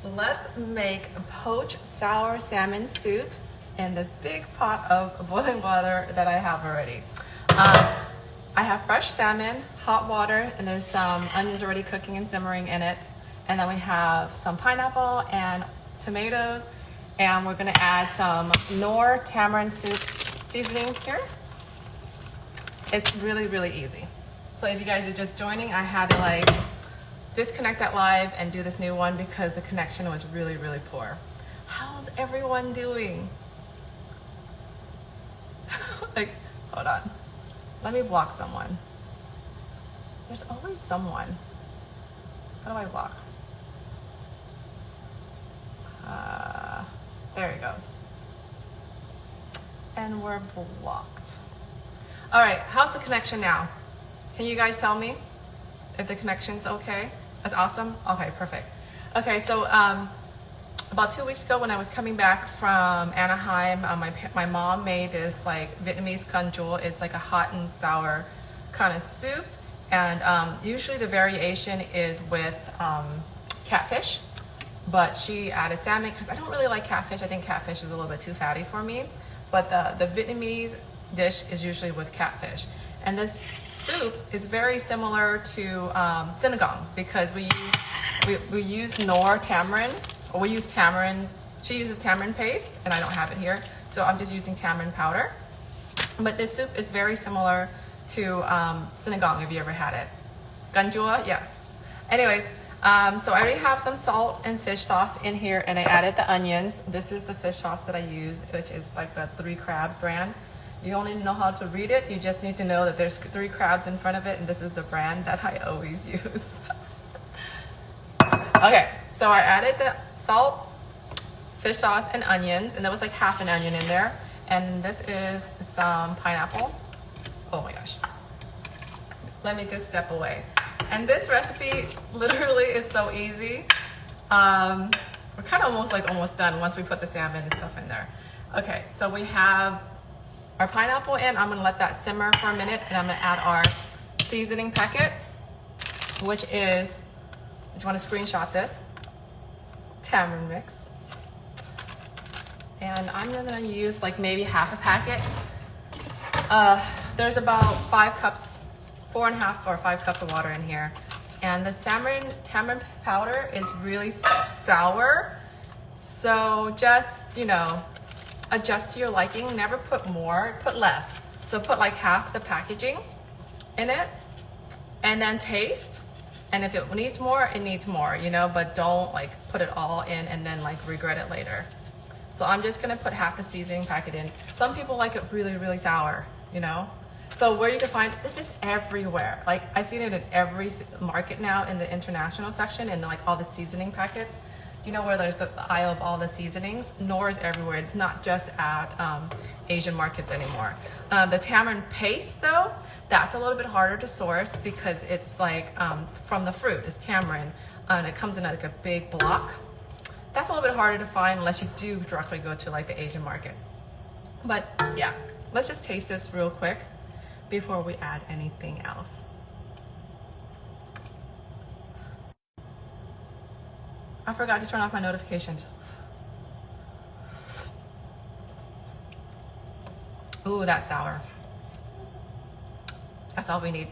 let's make a poached sour salmon soup in this big pot of boiling water that I have already. I have fresh salmon, hot water, and there's some onions already cooking and simmering in it. And then we have some pineapple and tomatoes, and we're gonna add some Knorr tamarind soup seasoning here. It's really, really easy. So if you guys are just joining, I had to like disconnect that live and do this new one because the connection was really, really poor. How's everyone doing? Like, hold on. Let me block someone. There's always someone. How do I block? There it goes. And we're blocked. All right, how's the connection now? Can you guys tell me if the connection's okay? That's awesome. Okay, perfect. Okay, so about 2 weeks ago when I was coming back from Anaheim, my mom made this like Vietnamese canh. It's like a hot and sour kind of soup, and usually the variation is with catfish, but she added salmon because I don't really like catfish. I think catfish is a little bit too fatty for me, but the Vietnamese dish is usually with catfish. And this soup is very similar to sinigang because we use Knorr tamarind, or we use tamarind. She uses tamarind paste, and I don't have it here, so I'm just using tamarind powder. But this soup is very similar to sinigang, if you ever had it. Canh, yes. Anyways, so I already have some salt and fish sauce in here, and I added the onions. This is the fish sauce that I use, which is like the 3 Crab brand. You don't need to know how to read it. You just need to know that there's 3 crabs in front of it, and this is the brand that I always use. Okay, so I added the salt, fish sauce, and onions, and there was like half an onion in there. And this is some pineapple. Oh my gosh. Let me just step away. And this recipe literally is so easy. We're kind of almost done once we put the salmon and stuff in there. Okay, so we have our pineapple in. I'm gonna let that simmer for a minute, and I'm gonna add our seasoning packet, which is, if you wanna screenshot this, tamarind mix. And I'm gonna use like maybe half a packet. There's about 5 cups, 4.5 or 5 cups of water in here. And the tamarind powder is really sour. So just, you know, adjust to your liking. Never put more, put less. So put like half the packaging in it, and then taste. And if it needs more, it needs more, you know, but don't like put it all in and then like regret it later. So I'm just gonna put half the seasoning packet in. Some people like it really, really sour, you know? So where you can find, this is everywhere. Like I've seen it in every market now in the international section, and like all the seasoning packets. You know where there's the aisle of all the seasonings? Knorr is everywhere. It's not just at Asian markets anymore. The tamarind paste though, that's a little bit harder to source because it's like from the fruit, it's tamarind, and it comes in like a big block. That's a little bit harder to find unless you do directly go to like the Asian market. But yeah, let's just taste this real quick before we add anything else. I forgot to turn off my notifications. Ooh, that's sour. That's all we need.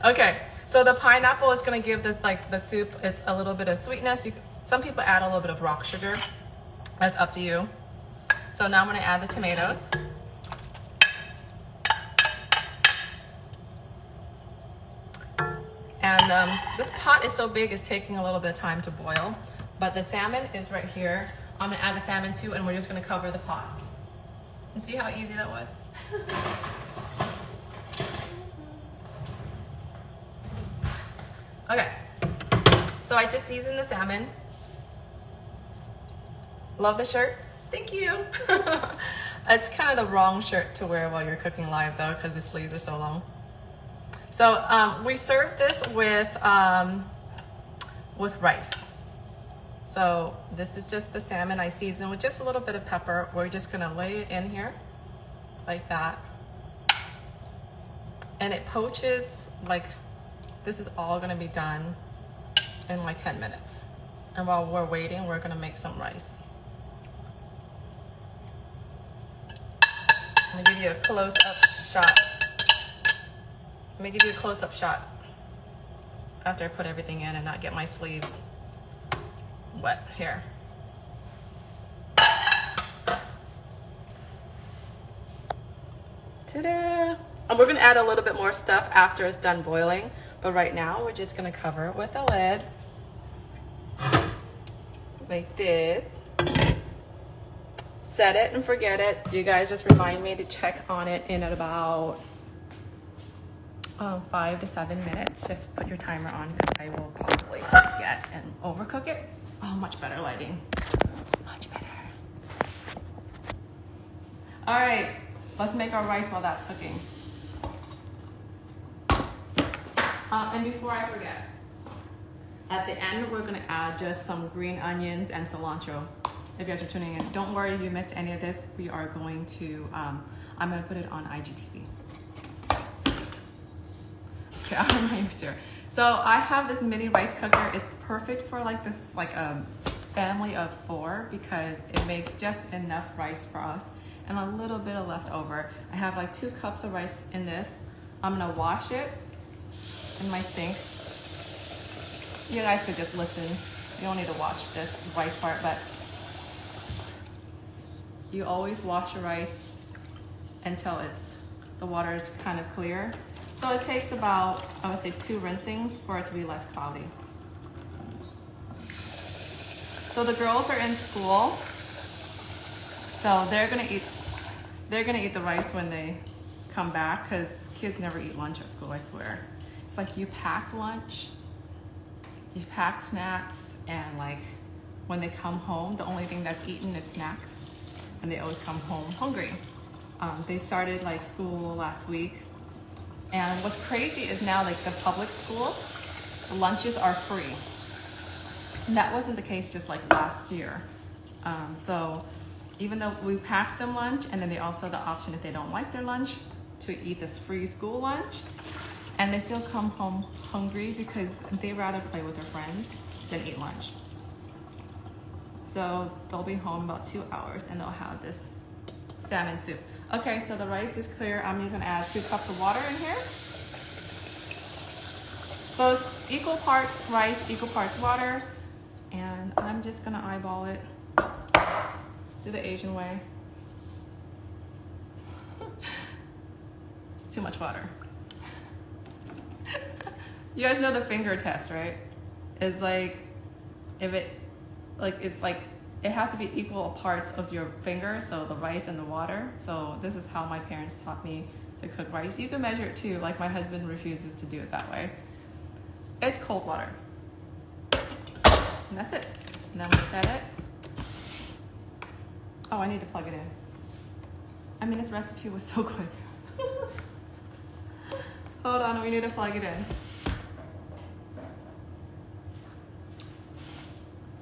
Okay, so the pineapple is gonna give this, like the soup, it's a little bit of sweetness. Some people add a little bit of rock sugar. That's up to you. So now I'm gonna add the tomatoes. And this pot is so big, it's taking a little bit of time to boil. But the salmon is right here. I'm gonna add the salmon too, and we're just gonna cover the pot. You see how easy that was? Okay, so I just seasoned the salmon. Love the shirt, thank you. It's kind of the wrong shirt to wear while you're cooking live though, because the sleeves are so long. So we serve this with rice. So this is just the salmon I seasoned with just a little bit of pepper. We're just gonna lay it in here like that. And it poaches, like this is all gonna be done in like 10 minutes. And while we're waiting, we're gonna make some rice. I'm gonna give you a close-up shot. Let me give you a close-up shot after I put everything in and not get my sleeves wet here. Ta-da! And we're gonna add a little bit more stuff after it's done boiling, but right now we're just gonna cover it with a lid like this. Set it and forget it. You guys just remind me to check on it in at about 5 to 7 minutes. Just put your timer on because I will probably forget and overcook it. Oh, much better lighting. Much better. All right, let's make our rice while that's cooking. And before I forget, at the end, we're gonna add just some green onions and cilantro. If you guys are tuning in, don't worry if you missed any of this. We are going to, I'm gonna put it on IGTV. Okay, I'll remind you here. So I have this mini rice cooker. It's perfect for like this, like a family of 4 because it makes just enough rice for us and a little bit of leftover. I have like 2 cups of rice in this. I'm gonna wash it in my sink. You guys could just listen. You don't need to watch this rice part, but you always wash your rice until the water is kind of clear. So it takes about, I would say 2 rinsings for it to be less cloudy. So the girls are in school, so they're gonna eat the rice when they come back because kids never eat lunch at school, I swear. It's like you pack lunch, you pack snacks, and like when they come home, the only thing that's eaten is snacks. And they always come home hungry. They started like school last week. And what's crazy is now like the public schools, the lunches are free. And that wasn't the case just like last year. So even though we pack them lunch, and then they also have the option if they don't like their lunch to eat this free school lunch, and they still come home hungry because they rather play with their friends than eat lunch. So they'll be home about 2 hours and they'll have this salmon soup. Okay, so the rice is clear. I'm just gonna add 2 cups of water in here. So it's equal parts rice, equal parts water. And I'm just gonna eyeball it. Do the Asian way. It's too much water. You guys know the finger test, right? It's like, if it, like it's like it has to be equal parts of your finger, so the rice and the water. So this is how my parents taught me to cook rice. You can measure it too, like my husband refuses to do it that way. It's cold water. And that's it. And then we set it. Oh, I need to plug it in. I mean, this recipe was so quick. Hold on, we need to plug it in.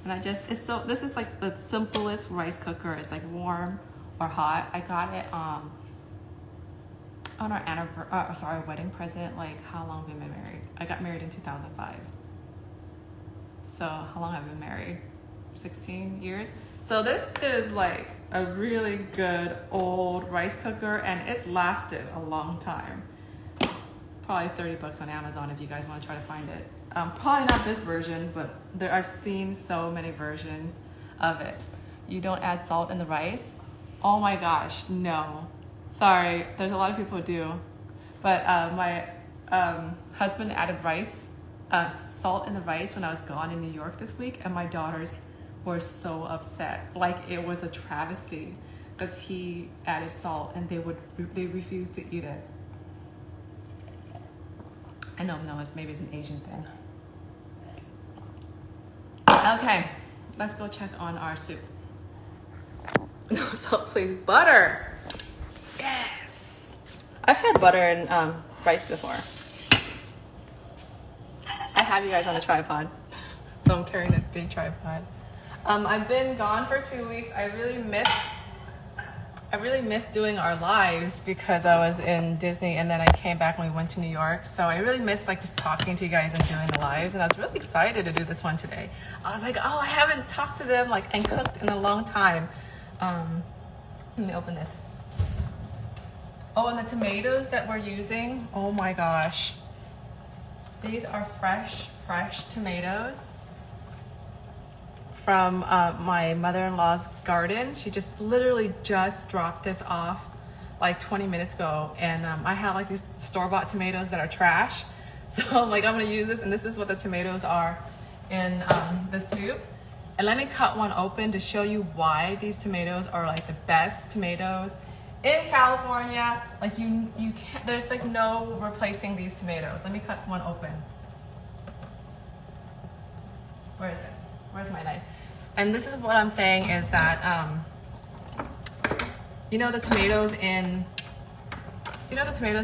And this is like the simplest rice cooker. It's like warm or hot. I got it on our wedding present. Like, how long have we been married? I got married in 2005. So how long have I been married? 16 years. So this is like a really good old rice cooker, and it's lasted a long time. Probably $30 on Amazon if you guys want to try to find it. Probably not this version, but I've seen so many versions of it. You don't add salt in the rice? Oh my gosh, no. Sorry, there's a lot of people who do. But my husband added salt in the rice when I was gone in New York this week, and my daughters were so upset. Like, it was a travesty because he added salt and they refused to eat it. I don't know, maybe it's an Asian thing. Okay, let's go check on our soup. No salt, please. Butter. Yes. I've had butter and rice before. I have you guys on a tripod, so I'm carrying this big tripod. I've been gone for 2 weeks. I I really missed doing our lives because I was in Disney and then I came back and we went to New York. So I really missed like just talking to you guys and doing the lives. And I was really excited to do this one today. I was like, oh, I haven't talked to them like and cooked in a long time. Let me open this. Oh, and the tomatoes that we're using, oh my gosh. These are fresh tomatoes from my mother-in-law's garden. She just literally just dropped this off like 20 minutes ago. And I have like these store-bought tomatoes that are trash. So I'm like, I'm gonna use this, and this is what the tomatoes are in the soup. And let me cut one open to show you why these tomatoes are like the best tomatoes in California. Like you can't, there's like no replacing these tomatoes. Let me cut one open. Where is it? Where's my knife? And this is what I'm saying is that, you know the tomatoes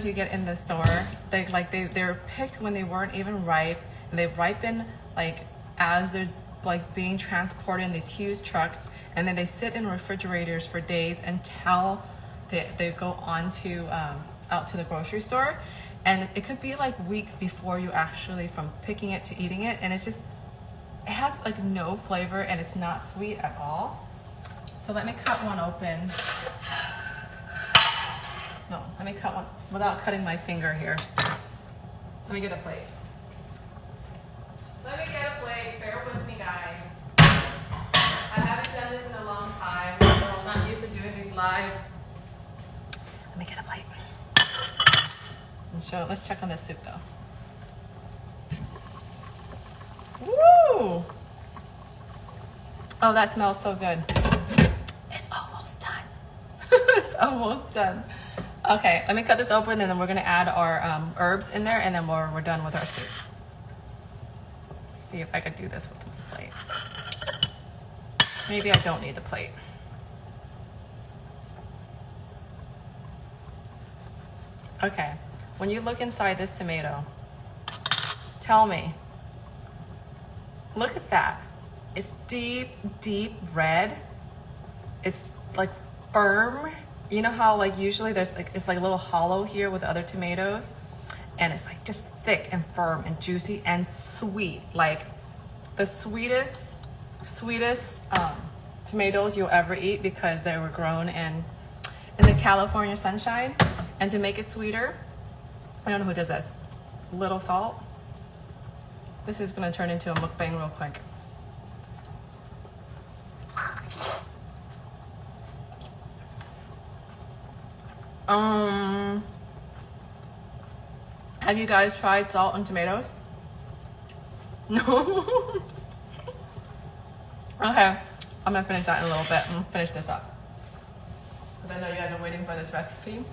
you get in the store? They're picked when they weren't even ripe, and they ripen like as they're like being transported in these huge trucks, and then they sit in refrigerators for days until they go on to out to the grocery store. And it could be like weeks before you actually from picking it to eating it, and it's just, it has like no flavor and it's not sweet at all. So let me cut one open. No, let me cut one without cutting my finger here. Let me get a plate. Let me get a plate, bear with me guys. I haven't done this in a long time, so I'm not used to doing these lives. Let me get a plate. Let's check on this soup though. Woo! Oh, that smells so good. It's almost done. It's almost done. Okay, let me cut this open, and then we're gonna add our herbs in there, and then we're done with our soup. See if I could do this with the plate. Maybe I don't need the plate. Okay, when you look inside this tomato, tell me, look at that. It's deep red. It's like firm. You know how like usually there's like, it's like a little hollow here with other tomatoes, and it's like just thick and firm and juicy and sweet. Like the sweetest tomatoes you'll ever eat, because they were grown in the California sunshine. And to make it sweeter, I don't know who does this, little salt. This is gonna turn into a mukbang real quick. Have you guys tried salt and tomatoes? No? Okay, I'm gonna finish that in a little bit. I'm gonna finish this up, because I know you guys are waiting for this recipe.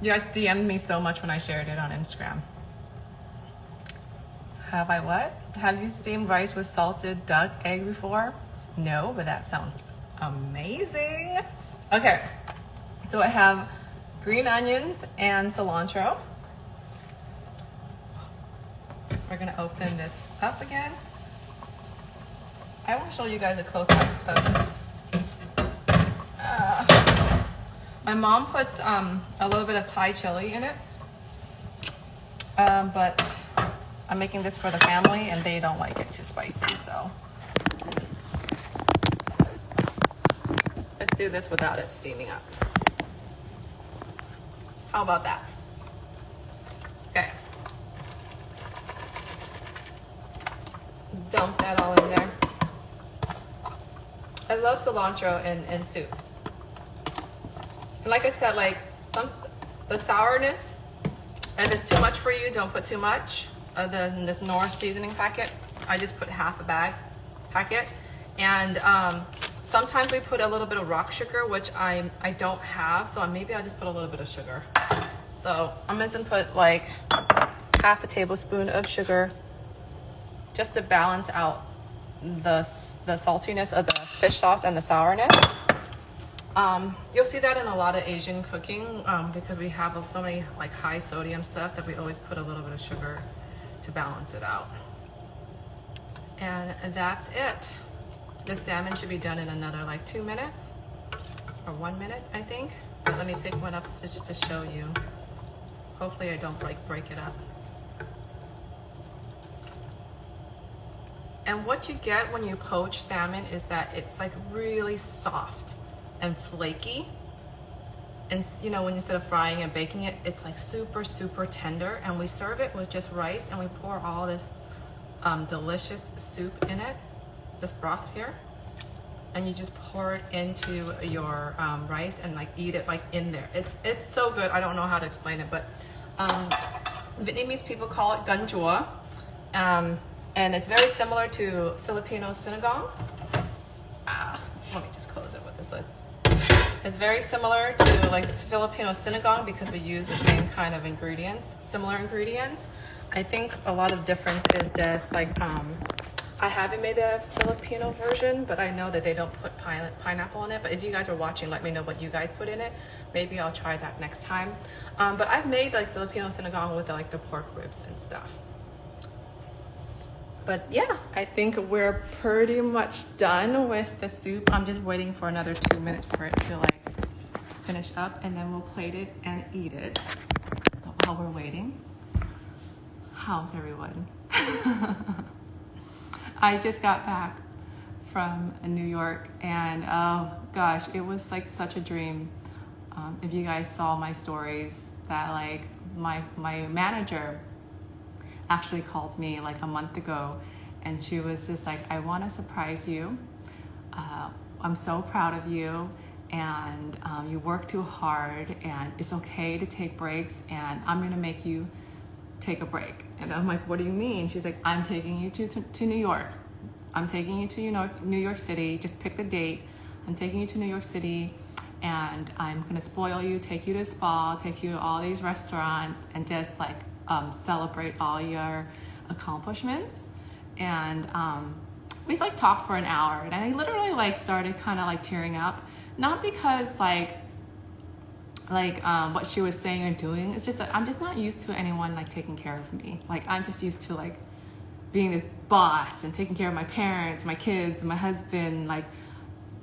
You guys DM'd me so much when I shared it on Instagram. Have I what? Have you steamed rice with salted duck egg before? No, but that sounds amazing. Okay, so I have green onions and cilantro. We're gonna open this up again. I want to show you guys a close-up of this. My mom puts a little bit of Thai chili in it, but I'm making this for the family and they don't like it too spicy, so let's do this without it steaming up. How about that? Okay. Dump that all in there. I love cilantro in soup. And like I said, like the sourness, if it's too much for you, don't put too much. Other than this North seasoning packet, I just put half a packet. And sometimes we put a little bit of rock sugar, which I don't have, so maybe I'll just put a little bit of sugar. So I'm just gonna put like half a tablespoon of sugar, just to balance out the saltiness of the fish sauce and the sourness. You'll see that in a lot of Asian cooking, because we have so many like high sodium stuff that we always put a little bit of sugar to balance it out. And that's it. The salmon should be done in another like 2 minutes. or 1 minute, I think. But let me pick one up just to show you. Hopefully I don't break it up. And what you get when you poach salmon is that it's like really soft and flaky. And you know, when instead of frying and baking it, it's like super, super tender. And we serve it with just rice, and we pour all this delicious soup in it, this broth here. And you just pour it into your rice and like eat it like in there. It's so good. I don't know how to explain it, but Vietnamese people call it gan chua. And it's very similar to Filipino sinigang. Let me just close it with this lid. It's very similar to like Filipino sinigang because we use the same kind of ingredients, similar ingredients. I think a lot of difference is just like, I haven't made a Filipino version, but I know that they don't put pineapple in it. But if you guys are watching, let me know what you guys put in it. Maybe I'll try that next time. But I've made like Filipino sinigang with like the pork ribs and stuff. But yeah, I think we're pretty much done with the soup. I'm just waiting for another 2 minutes for it to like finish up, and then we'll plate it and eat it. But while we're waiting, how's everyone? I just got back from New York, and oh gosh, it was like such a dream. If you guys saw my stories, that like my manager actually called me like a month ago, and she was just like, I want to surprise you. I'm so proud of you, and you work too hard, and it's okay to take breaks, and I'm gonna make you take a break. And I'm like, what do you mean? She's like, I'm taking you to New York. I'm taking you to New York City. Just pick the date. I'm taking you to New York City, and I'm gonna spoil you, take you to a spa, take you to all these restaurants, and just like celebrate all your accomplishments. And we like talked for an hour, and I literally like started kind of like tearing up, not because like what she was saying or doing. It's just that I'm just not used to anyone like taking care of me. Like I'm just used to like being this boss and taking care of my parents, my kids, my husband, like.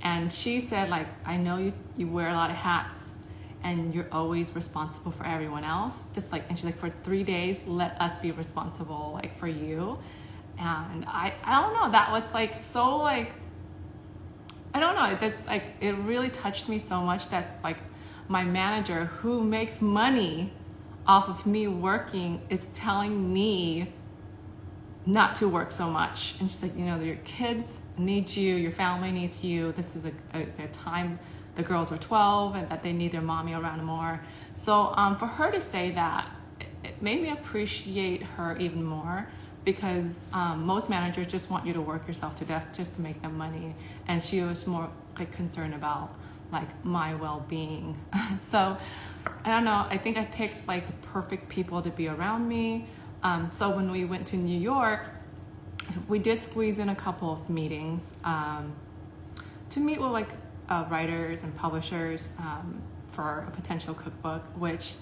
And she said like, I know you wear a lot of hats, and you're always responsible for everyone else. Just like, and she's like, for 3 days, let us be responsible like for you. And I don't know, that was like so like, I don't know, that's like, it really touched me so much. That's like my manager, who makes money off of me working, is telling me not to work so much. And she's like, you know, your kids need you, your family needs you. This is a time the girls were 12 and that they need their mommy around more. So for her to say that, it made me appreciate her even more, because most managers just want you to work yourself to death just to make them money. And she was more like concerned about like my well-being. So I don't know, I think I picked like the perfect people to be around me. So when we went to New York, we did squeeze in a couple of meetings to meet with like writers and publishers for a potential cookbook, which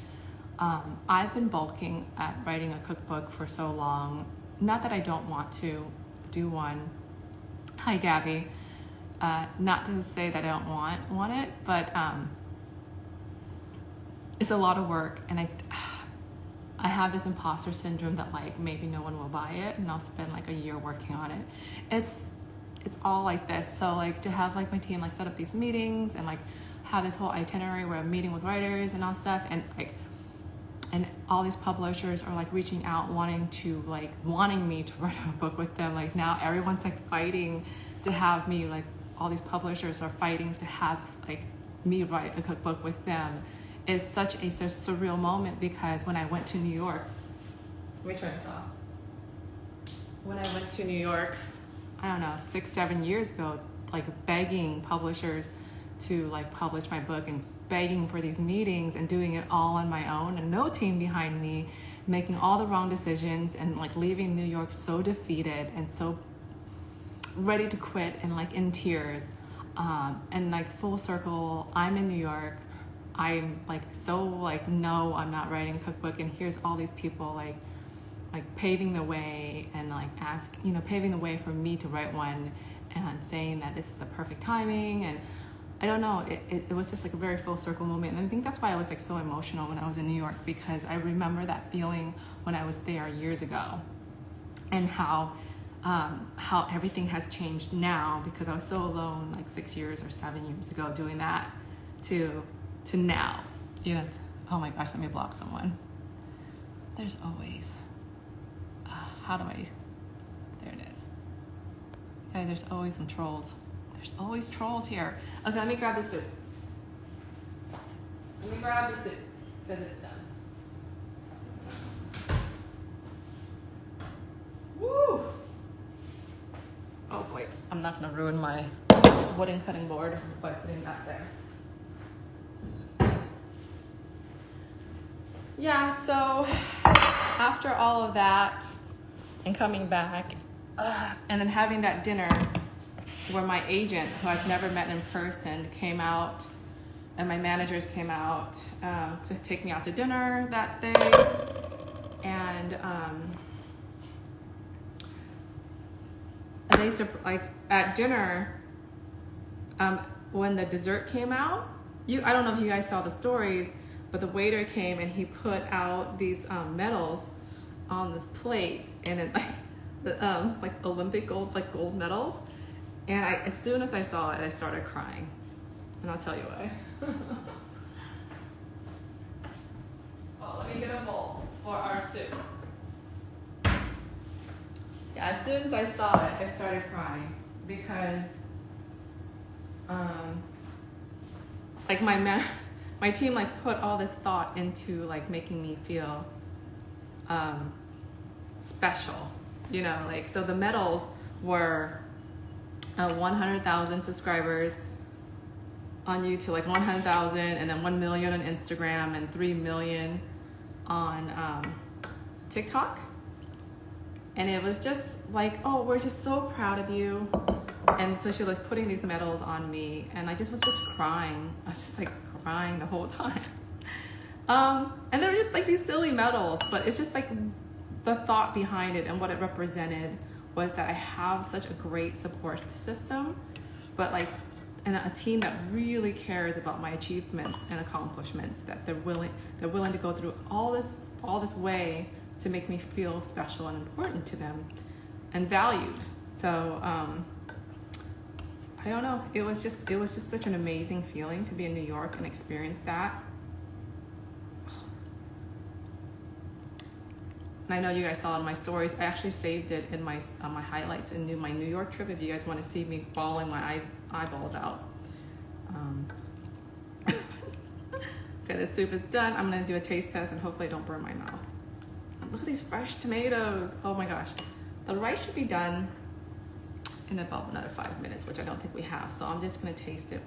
I've been bulking at writing a cookbook for so long. Not that I don't want to do one. Hi, Gabby. Not to say that I don't want it, but it's a lot of work, and I have this imposter syndrome that like maybe no one will buy it, and I'll spend like a year working on it. It's all like this. So like to have like my team like set up these meetings and like have this whole itinerary where I'm meeting with writers and all stuff, and like, and all these publishers are like reaching out wanting me to write a book with them. Like now everyone's like fighting to have me, like all these publishers are fighting to have like me write a cookbook with them. It's such a surreal moment, because when I went to New York, let me turn this off. When I went to New York, I don't know, 6-7 years ago, like begging publishers to like publish my book and begging for these meetings and doing it all on my own and no team behind me, making all the wrong decisions and like leaving New York so defeated and so ready to quit and like in tears. And like full circle, I'm in New York. I'm like so like, no, I'm not writing a cookbook, and here's all these people like paving the way and like paving the way for me to write one, and saying that this is the perfect timing. And I don't know, it was just like a very full circle moment. And I think that's why I was like so emotional when I was in New York, because I remember that feeling when I was there years ago, and how everything has changed now, because I was so alone like 6 years or 7 years ago doing that to now, you know. Oh my gosh, let me block someone. There's always, how do I, there it is. Okay, there's always some trolls. There's always trolls here. Okay, let me grab the soup. Let me grab the soup, because it's done. Woo! Oh boy, I'm not gonna ruin my wooden cutting board by putting that there. Yeah, so after all of that and coming back and then having that dinner where my agent, who I've never met in person, came out, and my managers came out to take me out to dinner that day. And they like at dinner, when the dessert came out, I don't know if you guys saw the stories, but the waiter came and he put out these medals on this plate, and it like Olympic gold, like gold medals. And as soon as I saw it, I started crying, and I'll tell you why. Oh, let me get a bowl for our soup. Yeah, as soon as I saw it, I started crying, because like my team like put all this thought into like making me feel special, you know, like, so the medals were 100,000 subscribers on YouTube, like 100,000, and then 1 million on Instagram, and 3 million on TikTok. And it was just like, oh, we're just so proud of you. And so she was like putting these medals on me, and I just was just crying. I was just like crying the whole time. And they're just like these silly medals, but it's just like the thought behind it and what it represented was that I have such a great support system, but like, and a team that really cares about my achievements and accomplishments, that they're willing to go through all this way to make me feel special and important to them and valued. So I don't know, it was just such an amazing feeling to be in New York and experience that. And I know you guys saw it in my stories. I actually saved it in my highlights in my New York trip, if you guys want to see me bawling my eyeballs out. Okay, the soup is done. I'm gonna do a taste test and hopefully I don't burn my mouth. And look at these fresh tomatoes. Oh my gosh. The rice should be done in about another 5 minutes, which I don't think we have. So I'm just gonna taste it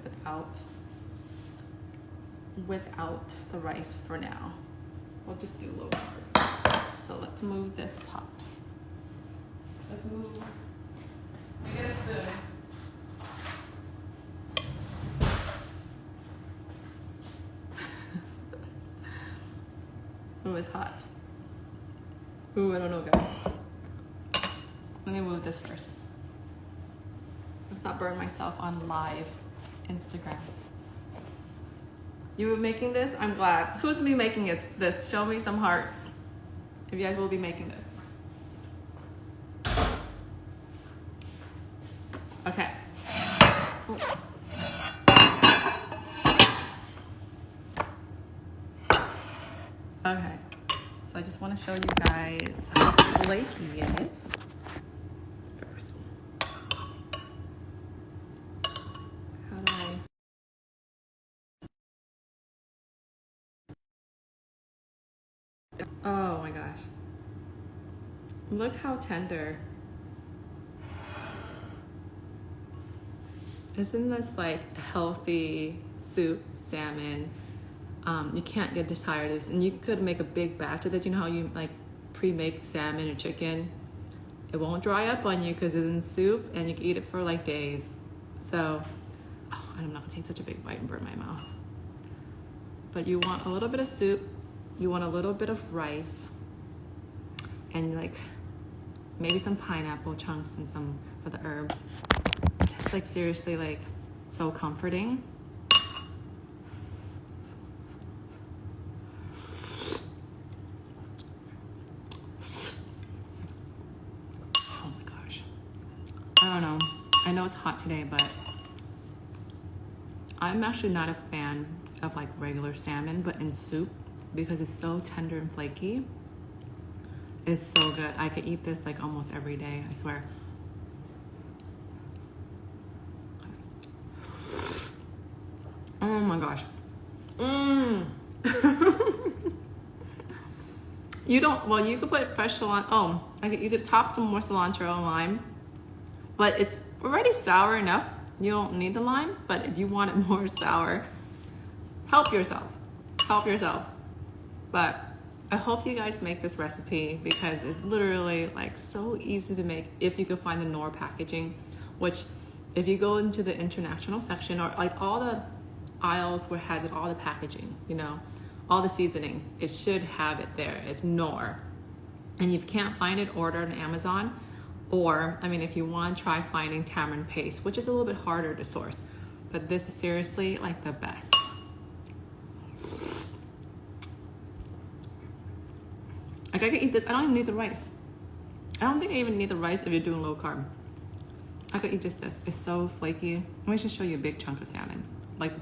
without the rice for now. We'll just do low carb. So let's move this pot. Let's move. Let me get a spoon. Ooh, it's hot. Ooh, I don't know, guys. Let me move this first. Let's not burn myself on live Instagram. You were making this? I'm glad. Who's be making this? Show me some hearts if you guys will be making this. Okay. Ooh. Okay. So I just want to show you guys how flaky it is first. How do I... Oh my gosh. Look how tender. Isn't this like a healthy soup, salmon? You can't get tired of this, and you could make a big batch of it. You know how you like pre-make salmon or chicken? It won't dry up on you because it's in soup, and you can eat it for like days. So, oh, I'm not gonna take such a big bite and burn my mouth. But you want a little bit of soup, you want a little bit of rice, and like maybe some pineapple chunks and some for the herbs. It's like seriously like so comforting. I don't know. I know it's hot today, but I'm actually not a fan of like regular salmon, but in soup, because it's so tender and flaky, it's so good. I could eat this like almost every day, I swear. Oh my gosh. You don't, well, you could put fresh cilantro. Oh, you could top some more cilantro and lime, but it's already sour enough. You don't need the lime, but if you want it more sour, help yourself. Help yourself. But I hope you guys make this recipe, because it's literally like so easy to make if you can find the Knorr packaging, which if you go into the international section, or like all the aisles where it has all the packaging, you know, all the seasonings, it should have it there. It's Knorr. And if you can't find it, order on Amazon. Or, I mean, if you want, try finding tamarind paste, which is a little bit harder to source. But this is seriously like the best. Like, I could eat this. I don't even need the rice. I don't think I even need the rice if you're doing low carb. I could eat just this. It's so flaky. Let me just show you a big chunk of salmon, like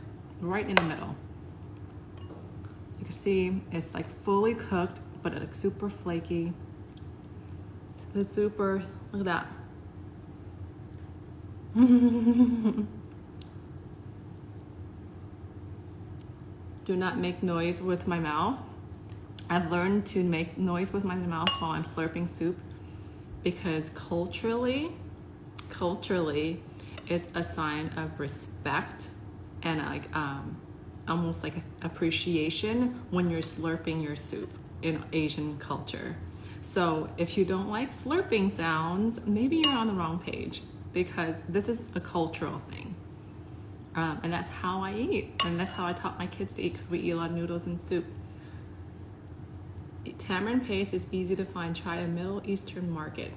right in the middle. You can see it's like fully cooked, but it's like super flaky. It's super, look at that. Do not make noise with my mouth. I've learned to make noise with my mouth while I'm slurping soup, because culturally, it's a sign of respect and like almost like appreciation when you're slurping your soup in Asian culture. So if you don't like slurping sounds, maybe you're on the wrong page, because this is a cultural thing. And that's how I eat, and that's how I taught my kids to eat, because we eat a lot of noodles and soup. Tamarind paste is easy to find. Try a Middle Eastern market.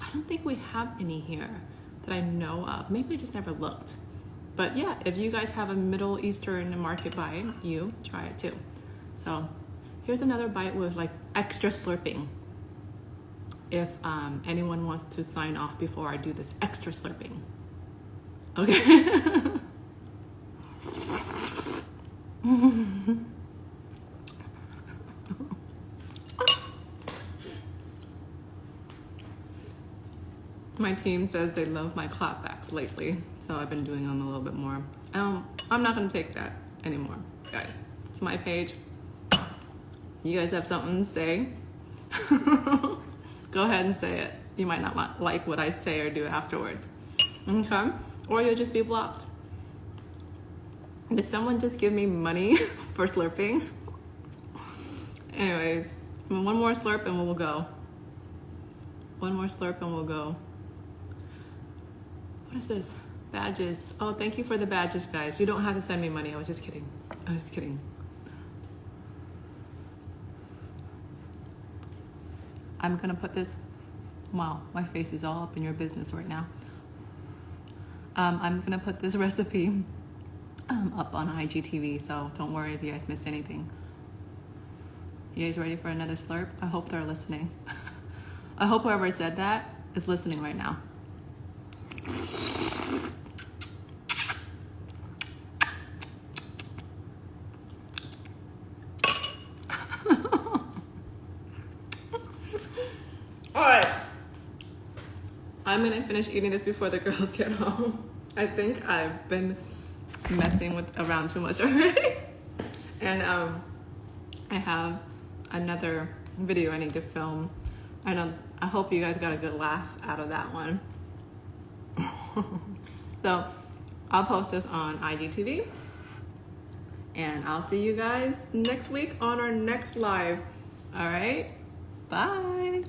I don't think we have any here that I know of. Maybe I just never looked. But yeah, if you guys have a Middle Eastern market by you, try it too. So here's another bite with like extra slurping. If anyone wants to sign off before I do this extra slurping. Okay. My team says they love my clapbacks lately, so I've been doing them a little bit more. I'm not gonna take that anymore, guys. It's my page. You guys have something to say? Go ahead and say it. You might not like what I say or do afterwards. Okay? Or you'll just be blocked. Did someone just give me money for slurping? Anyways, one more slurp and we'll go. One more slurp and we'll go. What is this? Badges. Oh, thank you for the badges, guys. You don't have to send me money. I was just kidding. I was just kidding. I'm gonna put this, wow, my face is all up in your business right now. I'm gonna put this recipe up on IGTV, so don't worry if you guys missed anything. You guys ready for another slurp? I hope they're listening. I hope whoever said that is listening right now. All right, I'm gonna finish eating this before the girls get home. I think I've been messing around too much already. And I have another video I need to film. I hope you guys got a good laugh out of that one. So I'll post this on IGTV, and I'll see you guys next week on our next live. All right, bye.